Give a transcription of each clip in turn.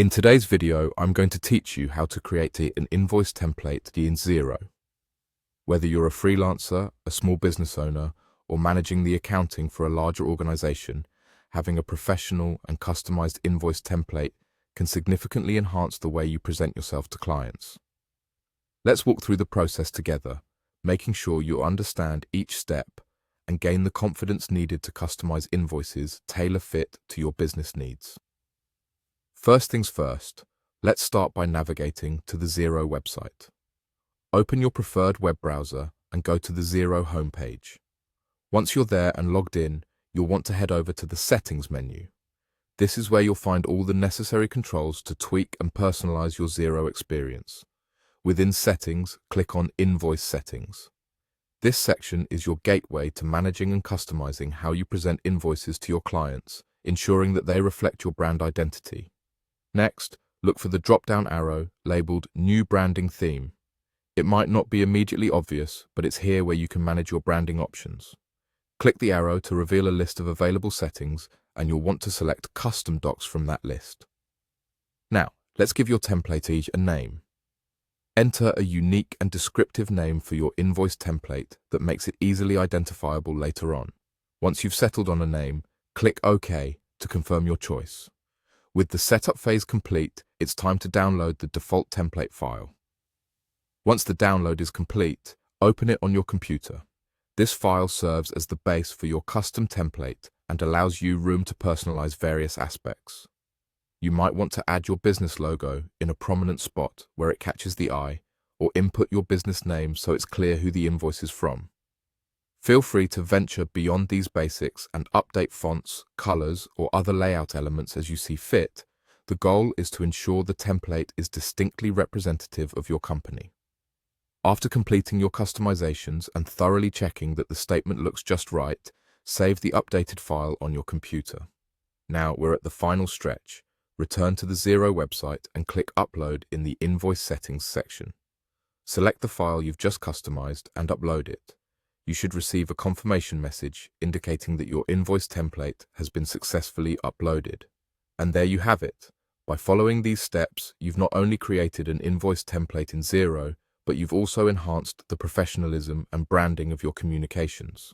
In today's video, I'm going to teach you how to create an invoice template in Xero. Whether you're a freelancer, a small business owner, or managing the accounting for a larger organization, having a professional and customized invoice template can significantly enhance the way you present yourself to clients. Let's walk through the process together, making sure you understand each step and gain the confidence needed to customize invoices tailor-fit to your business needs. First things first, let's start by navigating to the Xero website. Open your preferred web browser and go to the Xero homepage. Once you're there and logged in, you'll want to head over to the Settings menu. This is where you'll find all the necessary controls to tweak and personalize your Xero experience. Within Settings, click on Invoice Settings. This section is your gateway to managing and customizing how you present invoices to your clients, ensuring that they reflect your brand identity. Next, look for the drop-down arrow labeled New Branding Theme. It might not be immediately obvious, but it's here where you can manage your branding options. Click the arrow to reveal a list of available settings, and you'll want to select Custom Docs from that list. Now, let's give your template a name. Enter a unique and descriptive name for your invoice template that makes it easily identifiable later on. Once you've settled on a name, click OK to confirm your choice. With the setup phase complete, it's time to download the default template file. Once the download is complete, open it on your computer. This file serves as the base for your custom template and allows you room to personalize various aspects. You might want to add your business logo in a prominent spot where it catches the eye, or input your business name so it's clear who the invoice is from. Feel free to venture beyond these basics and update fonts, colors, or other layout elements as you see fit. The goal is to ensure the template is distinctly representative of your company. After completing your customizations and thoroughly checking that the statement looks just right, save the updated file on your computer. Now we're at the final stretch. Return to the Xero website and click Upload in the Invoice Settings section. Select the file you've just customized and upload it. You should receive a confirmation message indicating that your invoice template has been successfully uploaded. And there you have it. By following these steps, you've not only created an invoice template in Xero, but you've also enhanced the professionalism and branding of your communications.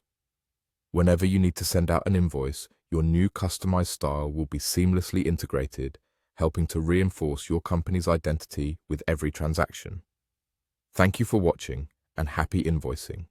Whenever you need to send out an invoice, your new customized style will be seamlessly integrated, helping to reinforce your company's identity with every transaction. Thank you for watching, and happy invoicing.